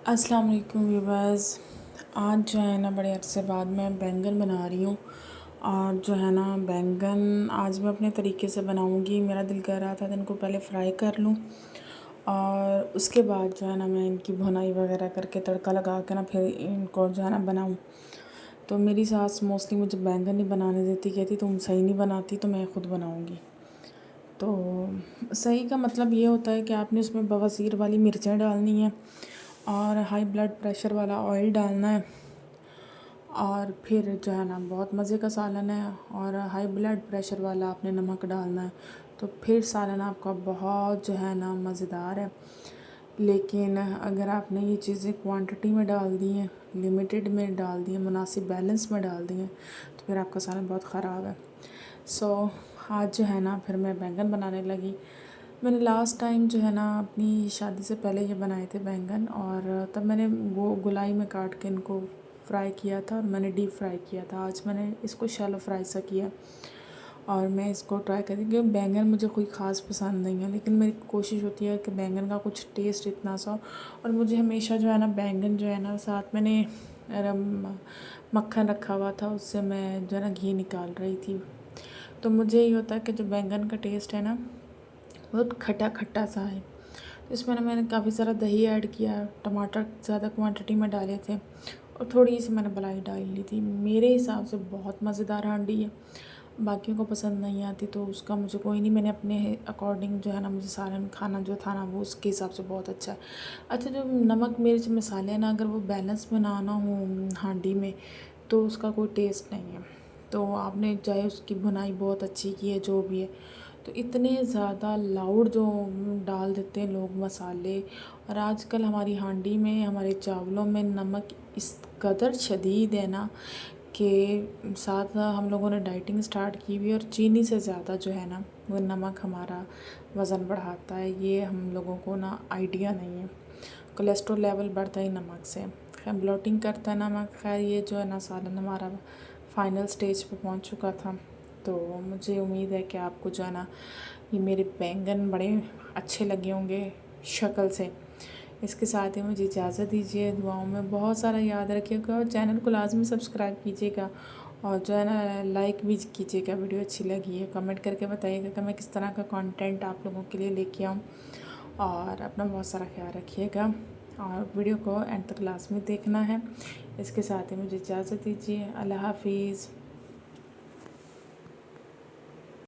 अस्सलाम वालेकुम व्यूअर्स। आज जो है ना बड़े अरसे बाद मैं बैंगन बना रही हूँ। और जो है ना बैंगन आज मैं अपने तरीके से बनाऊँगी। मेरा दिल कर रहा था तो इनको पहले फ्राई कर लूँ और उसके बाद जो है ना मैं इनकी भुनाई वगैरह करके तड़का लगा के ना फिर इनको जो है ना बनाऊँ। तो मेरी सास मोस्टली मुझे बैंगन नहीं बनाने देती, कहती तुम सही नहीं बनाती तो मैं ख़ुद बनाऊँगी। तो सही का मतलब ये होता है कि आपने उसमें बवासीर वाली मिर्चें डालनी है और हाई ब्लड प्रेशर वाला ऑयल डालना है और फिर जो है ना बहुत मज़े का सालन है। और हाई ब्लड प्रेशर वाला आपने नमक डालना है तो फिर सालन आपका बहुत जो है ना मज़ेदार है। लेकिन अगर आपने ये चीज़ें क्वांटिटी में डाल दी हैं, लिमिटेड में डाल दी हैं, मुनासिब बैलेंस में डाल दी हैं तो फिर आपका सालन बहुत ख़राब है। आज जो है ना फिर मैं बैंगन बनाने लगी। मैंने लास्ट टाइम जो है ना अपनी शादी से पहले ये बनाए थे बैंगन, और तब मैंने वो गोलाई में काट के इनको फ्राई किया था और मैंने डीप फ्राई किया था। आज मैंने इसको शैलो फ्राई सा किया और मैं इसको ट्राई करी क्योंकि बैंगन मुझे कोई ख़ास पसंद नहीं है, लेकिन मेरी कोशिश होती है कि बैंगन का कुछ टेस्ट इतना सा। और मुझे हमेशा जो है ना बैंगन जो है ना साथ मैंने मक्खन रखा हुआ था, उससे मैं जो है ना घी निकाल रही थी। तो मुझे ये होता है कि जो बैंगन का टेस्ट है ना बहुत खट्टा खट्टा सा है। तो इसमें ना मैंने काफ़ी सारा दही ऐड किया, टमाटर ज़्यादा क्वांटिटी में डाले थे और थोड़ी सी मैंने मलाई डाल ली थी। मेरे हिसाब से बहुत मज़ेदार हांडी है। बाकियों को पसंद नहीं आती तो उसका मुझे कोई नहीं, मैंने अपने अकॉर्डिंग जो है ना मुझे सालन खाना जो था ना वो उसके हिसाब से बहुत अच्छा है। अच्छा, जो नमक मिर्च मसाले हैं ना अगर वो बैलेंस बनाना हो हांडी में तो उसका कोई टेस्ट नहीं है। तो आपने चाहे उसकी भुनाई बहुत अच्छी की है जो भी है, तो इतने ज़्यादा लाउड जो डाल देते हैं लोग मसाले। और आजकल हमारी हांडी में हमारे चावलों में नमक इस कदर शदीद है ना कि साथ हम लोगों ने डाइटिंग स्टार्ट की हुई है और चीनी से ज़्यादा जो है ना वो नमक हमारा वज़न बढ़ाता है। ये हम लोगों को ना आइडिया नहीं है। कोलेस्ट्रॉल लेवल बढ़ता है नमक से, खैर ब्लोटिंग करता है नमक। खैर ये जो है ना सालन हमारा फाइनल स्टेज पे पहुंच चुका था। तो मुझे उम्मीद है कि आपको जो है ना ये मेरे बैंगन बड़े अच्छे लगे होंगे शक्ल से। इसके साथ ही मुझे इजाज़त दीजिए। दुआओं में बहुत सारा याद रखिएगा और चैनल को लाजमी सब्सक्राइब कीजिएगा और जो है ना लाइक भी कीजिएगा। वीडियो अच्छी लगी है कमेंट करके बताइएगा कि मैं किस तरह का कंटेंट आप लोगों के लिए लेके आऊँ। और अपना बहुत सारा ख्याल रखिएगा और वीडियो को एंड तक लाजमी देखना है। इसके साथ ही मुझे इजाज़त दीजिए। अल्लाह हाफिज़।